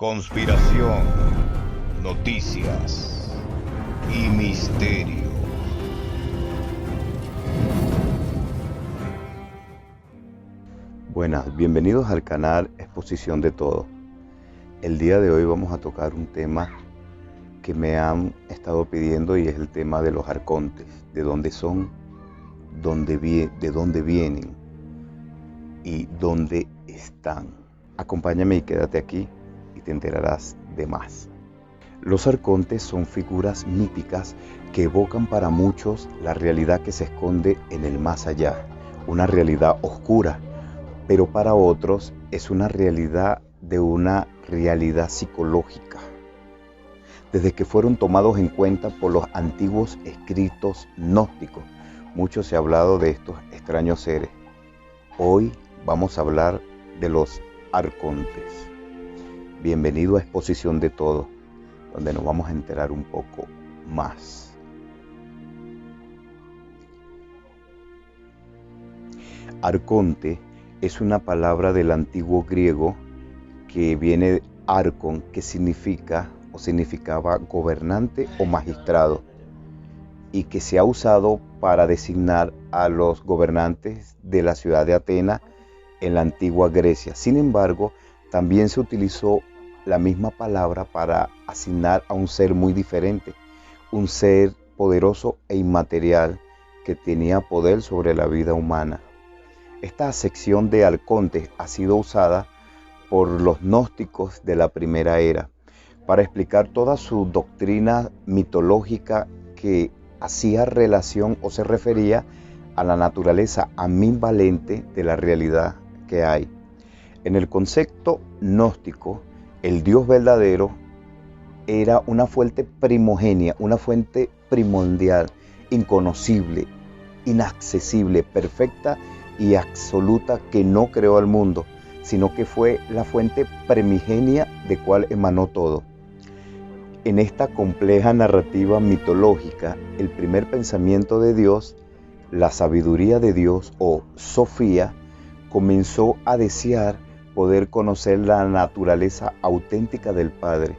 Conspiración, noticias y misterio. Buenas, bienvenidos al canal Exposición de Todo. El día de hoy vamos a tocar un tema que me han estado pidiendo y es el tema de los arcontes, de dónde son, de dónde vienen y dónde están. Acompáñame y quédate aquí y te enterarás de más. Los arcontes son figuras míticas que evocan para muchos la realidad que se esconde en el más allá, una realidad oscura, pero para otros es una realidad psicológica. Desde que fueron tomados en cuenta por los antiguos escritos gnósticos, mucho se ha hablado de estos extraños seres. Hoy vamos a hablar de los arcontes. Bienvenido a Exposición de Todo, donde nos vamos a enterar un poco más. Arconte es una palabra del antiguo griego que viene de arcon, que significaba gobernante o magistrado, y que se ha usado para designar a los gobernantes de la ciudad de Atenas en la antigua Grecia. Sin embargo, también se utilizó la misma palabra para asignar a un ser muy diferente, un ser poderoso e inmaterial que tenía poder sobre la vida humana. Esta acepción de arcontes ha sido usada por los gnósticos de la primera era para explicar toda su doctrina mitológica que hacía relación o se refería a la naturaleza ambivalente de la realidad que hay. En el concepto gnóstico, el Dios verdadero era una fuente primogénea, una fuente primordial, inconocible, inaccesible, perfecta y absoluta, que no creó al mundo, sino que fue la fuente primigenia de cual emanó todo. En esta compleja narrativa mitológica, el primer pensamiento de Dios, la sabiduría de Dios o Sofía, comenzó a desear poder conocer la naturaleza auténtica del Padre,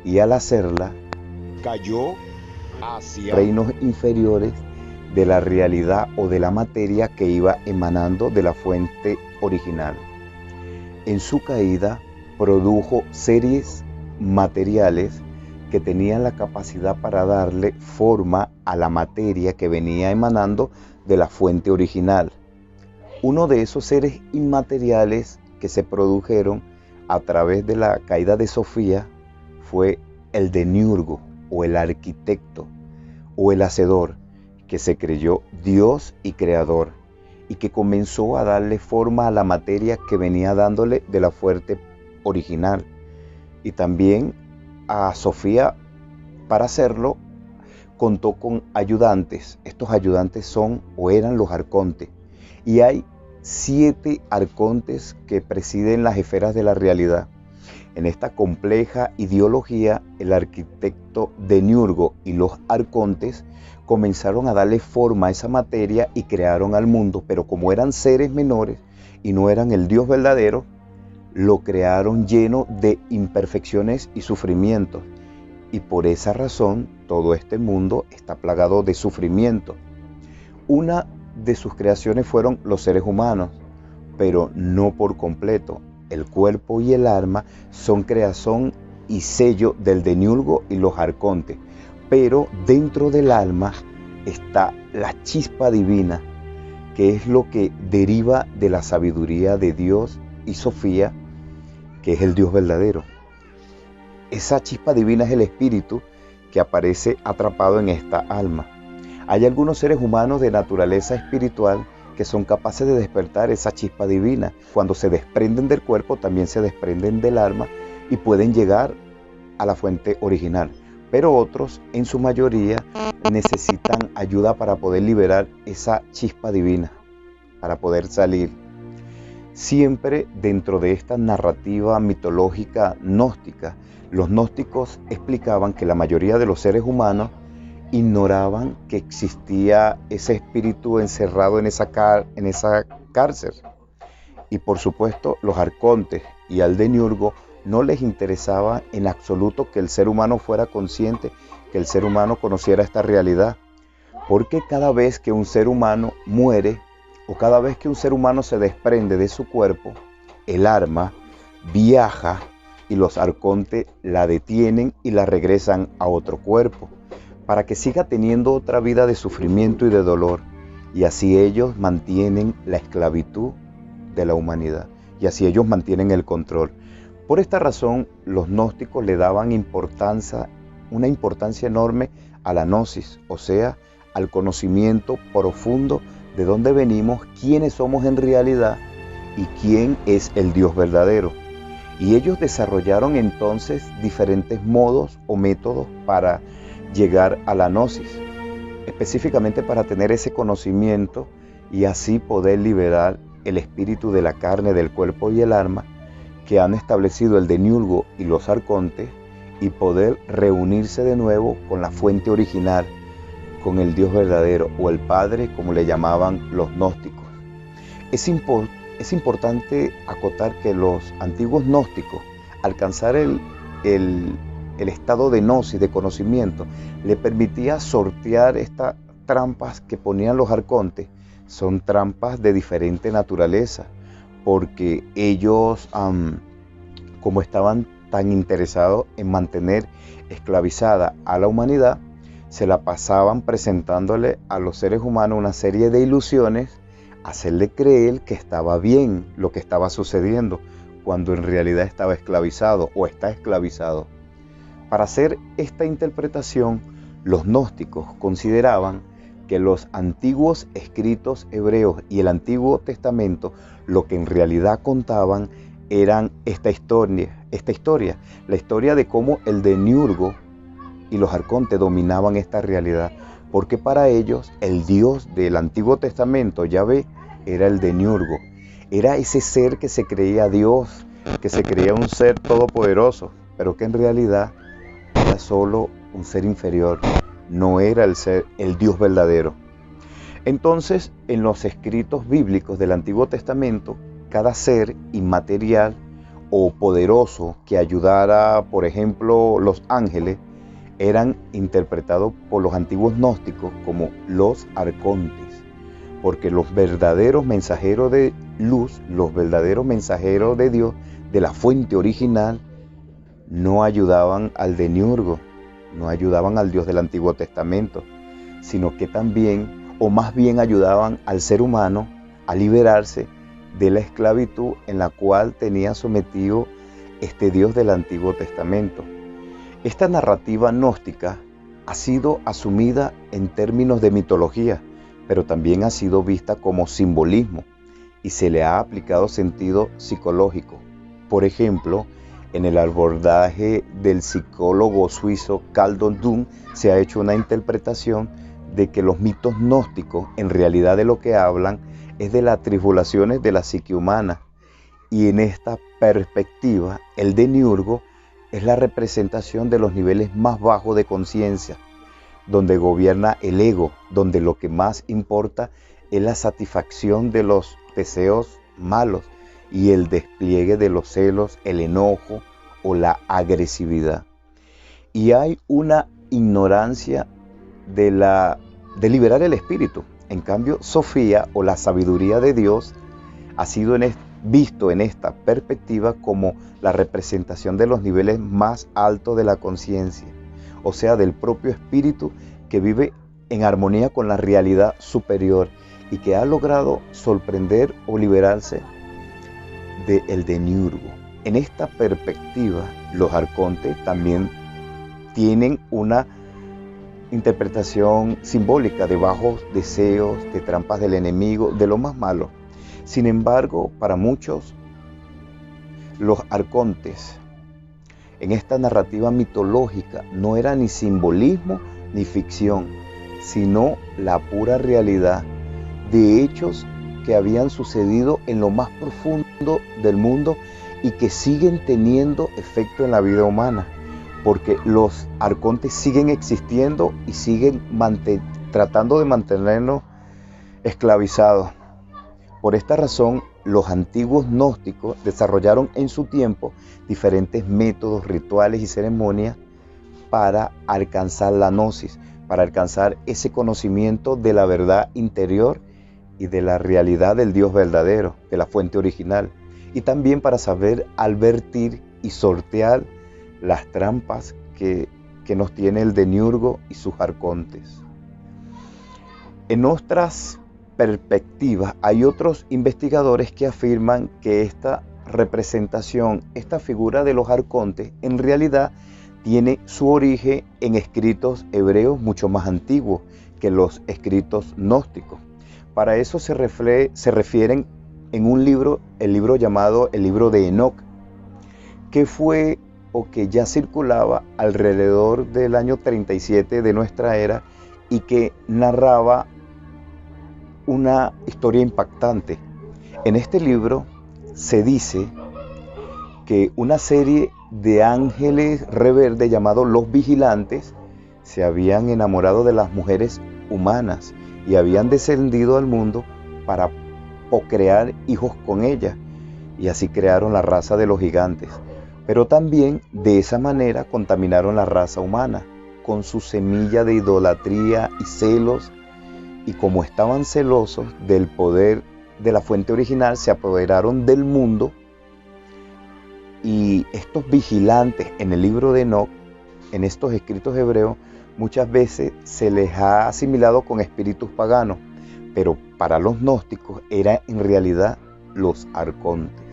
y al hacerla, Cayó hacia reinos inferiores de la realidad o de la materia que iba emanando de la fuente original. En su caída produjo seres materiales que tenían la capacidad para darle forma a la materia que venía emanando de la fuente original. Uno de esos seres inmateriales que se produjeron a través de la caída de Sofía fue el demiurgo o el arquitecto o el hacedor, que se creyó Dios y creador y que comenzó a darle forma a la materia que venía dándole de la fuente original. Y también a Sofía, para hacerlo, contó con ayudantes. Estos ayudantes son o eran los arcontes, y hay 7 arcontes que presiden las esferas de la realidad. En esta compleja ideología, el arquitecto demiurgo y los arcontes comenzaron a darle forma a esa materia y crearon al mundo, pero como eran seres menores y no eran el Dios verdadero, lo crearon lleno de imperfecciones y sufrimientos. Y por esa razón, todo este mundo está plagado de sufrimiento. Una de sus creaciones fueron los seres humanos, pero no por completo. El cuerpo y el alma son creación y sello del demiurgo y los arcontes, pero dentro del alma está la chispa divina, que es lo que deriva de la sabiduría de Dios y Sofía, que es el Dios verdadero. Esa chispa divina es el espíritu que aparece atrapado en esta alma. Hay algunos seres humanos de naturaleza espiritual que son capaces de despertar esa chispa divina. Cuando se desprenden del cuerpo, también se desprenden del alma y pueden llegar a la fuente original. Pero otros, en su mayoría, necesitan ayuda para poder liberar esa chispa divina, para poder salir. Siempre dentro de esta narrativa mitológica gnóstica, los gnósticos explicaban que la mayoría de los seres humanos ignoraban que existía ese espíritu encerrado en esa cárcel. Y por supuesto, los arcontes y el demiurgo no les interesaba en absoluto que el ser humano fuera consciente, que el ser humano conociera esta realidad. Porque cada vez que un ser humano muere o cada vez que un ser humano se desprende de su cuerpo, el alma viaja y los arcontes la detienen y la regresan a otro cuerpo para que siga teniendo otra vida de sufrimiento y de dolor. Y así ellos mantienen la esclavitud de la humanidad y así ellos mantienen el control. Por esta razón, los gnósticos le daban una importancia enorme a la gnosis, o sea, al conocimiento profundo de dónde venimos, quiénes somos en realidad y quién es el Dios verdadero. Y ellos desarrollaron entonces diferentes modos o métodos para llegar a la gnosis, específicamente para tener ese conocimiento y así poder liberar el espíritu de la carne, del cuerpo y el alma que han establecido el demiurgo y los arcontes y poder reunirse de nuevo con la fuente original, con el Dios verdadero o el Padre, como le llamaban los gnósticos. Es importante acotar que los antiguos gnósticos, alcanzar el estado de gnosis, de conocimiento, le permitía sortear estas trampas que ponían los arcontes. Son trampas de diferente naturaleza, porque ellos, como estaban tan interesados en mantener esclavizada a la humanidad, se la pasaban presentándole a los seres humanos una serie de ilusiones, hacerle creer que estaba bien lo que estaba sucediendo, cuando en realidad estaba esclavizado o está esclavizado. Para hacer esta interpretación, los gnósticos consideraban que los antiguos escritos hebreos y el Antiguo Testamento lo que en realidad contaban eran esta historia, la historia de cómo el demiurgo y los arcontes dominaban esta realidad, porque para ellos el Dios del Antiguo Testamento, Yahvé, era el demiurgo, era ese ser que se creía Dios, que se creía un ser todopoderoso, pero que en realidad era solo un ser inferior, no era el Dios verdadero. Entonces, en los escritos bíblicos del Antiguo Testamento, cada ser inmaterial o poderoso que ayudara, por ejemplo, los ángeles, eran interpretados por los antiguos gnósticos como los arcontes, porque los verdaderos mensajeros de luz, los verdaderos mensajeros de Dios, de la fuente original, no ayudaban al demiurgo, no ayudaban al Dios del Antiguo Testamento, sino que también, o más bien ayudaban al ser humano a liberarse de la esclavitud en la cual tenía sometido este Dios del Antiguo Testamento. Esta narrativa gnóstica ha sido asumida en términos de mitología, pero también ha sido vista como simbolismo y se le ha aplicado sentido psicológico. Por ejemplo, en el abordaje del psicólogo suizo Carl Jung se ha hecho una interpretación de que los mitos gnósticos en realidad de lo que hablan es de las tribulaciones de la psique humana, y en esta perspectiva el demiurgo es la representación de los niveles más bajos de conciencia, donde gobierna el ego, donde lo que más importa es la satisfacción de los deseos malos y el despliegue de los celos, el enojo o la agresividad. Y hay una ignorancia de liberar el espíritu. En cambio, Sofía o la sabiduría de Dios ha sido visto en esta perspectiva como la representación de los niveles más altos de la conciencia, o sea, del propio espíritu que vive en armonía con la realidad superior y que ha logrado sorprender o liberarse del demiurgo. En esta perspectiva, los arcontes también tienen una interpretación simbólica de bajos deseos, de trampas del enemigo, de lo más malo. Sin embargo, para muchos, los arcontes en esta narrativa mitológica no era ni simbolismo ni ficción, sino la pura realidad de hechos que habían sucedido en lo más profundo del mundo y que siguen teniendo efecto en la vida humana, porque los arcontes siguen existiendo y siguen tratando de mantenernos esclavizados. Por esta razón, los antiguos gnósticos desarrollaron en su tiempo diferentes métodos, rituales y ceremonias para alcanzar la gnosis, para alcanzar ese conocimiento de la verdad interior y de la realidad del Dios verdadero, de la fuente original, y también para saber advertir y sortear las trampas que nos tiene el demiurgo y sus arcontes. En otras perspectivas, hay otros investigadores que afirman que esta representación, esta figura de los arcontes, en realidad tiene su origen en escritos hebreos mucho más antiguos que los escritos gnósticos. Para eso se refieren en un libro, el libro llamado el libro de Enoc, que fue o que ya circulaba alrededor del año 37 de nuestra era y que narraba una historia impactante. En este libro se dice que una serie de ángeles rebeldes llamados los vigilantes se habían enamorado de las mujeres humanas y habían descendido al mundo para procrear hijos con ellas, y así crearon la raza de los gigantes. Pero también de esa manera contaminaron la raza humana con su semilla de idolatría y celos, y como estaban celosos del poder de la fuente original, se apoderaron del mundo. Y estos vigilantes en el libro de Enoc, en estos escritos hebreos, muchas veces se les ha asimilado con espíritus paganos, pero para los gnósticos eran en realidad los arcontes.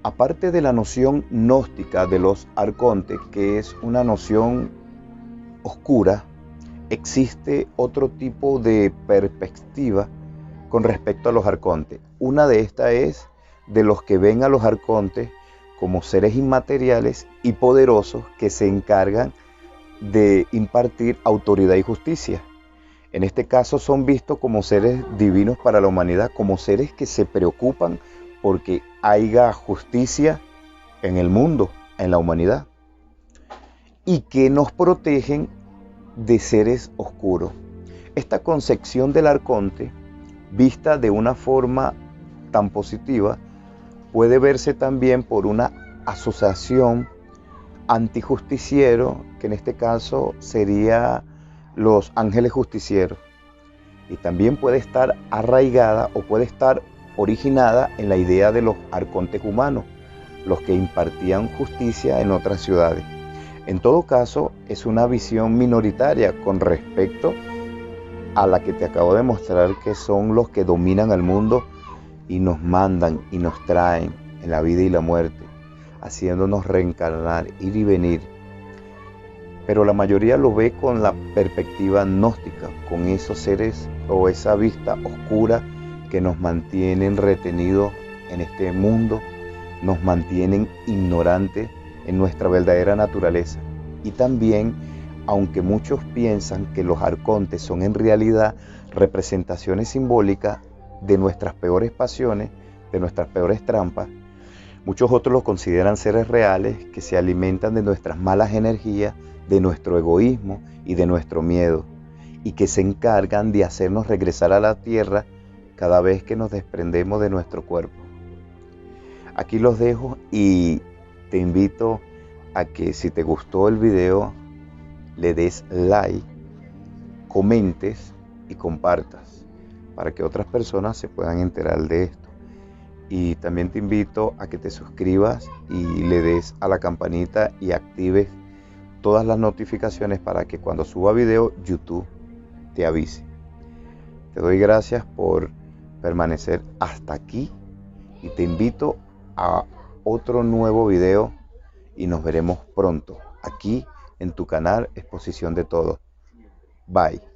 Aparte de la noción gnóstica de los arcontes, que es una noción oscura, existe otro tipo de perspectiva con respecto a los arcontes. Una de estas es de los que ven a los arcontes como seres inmateriales y poderosos que se encargan de impartir autoridad y justicia. En este caso son vistos como seres divinos para la humanidad, como seres que se preocupan porque haya justicia en el mundo, en la humanidad, y que nos protegen de seres oscuros. Esta concepción del arconte, vista de una forma tan positiva, puede verse también por una asociación antijusticiero, que en este caso sería los ángeles justicieros, y también puede estar arraigada o puede estar originada en la idea de los arcontes humanos, los que impartían justicia en otras ciudades. En todo caso, es una visión minoritaria con respecto a la que te acabo de mostrar, que son los que dominan al mundo y nos mandan y nos traen en la vida y la muerte, haciéndonos reencarnar, ir y venir. Pero la mayoría lo ve con la perspectiva gnóstica, con esos seres o esa vista oscura que nos mantienen retenidos en este mundo, nos mantienen ignorantes en nuestra verdadera naturaleza. Y también, aunque muchos piensan que los arcontes son en realidad representaciones simbólicas de nuestras peores pasiones, de nuestras peores trampas, muchos otros los consideran seres reales que se alimentan de nuestras malas energías, de nuestro egoísmo y de nuestro miedo, y que se encargan de hacernos regresar a la tierra cada vez que nos desprendemos de nuestro cuerpo. Aquí los dejo y te invito a que, si te gustó el video, le des like, comentes y compartas para que otras personas se puedan enterar de esto. Y también te invito a que te suscribas y le des a la campanita y actives todas las notificaciones para que cuando suba video, YouTube te avise. Te doy gracias por permanecer hasta aquí y te invito a otro nuevo video y nos veremos pronto aquí en tu canal Exposición de Todo. Bye.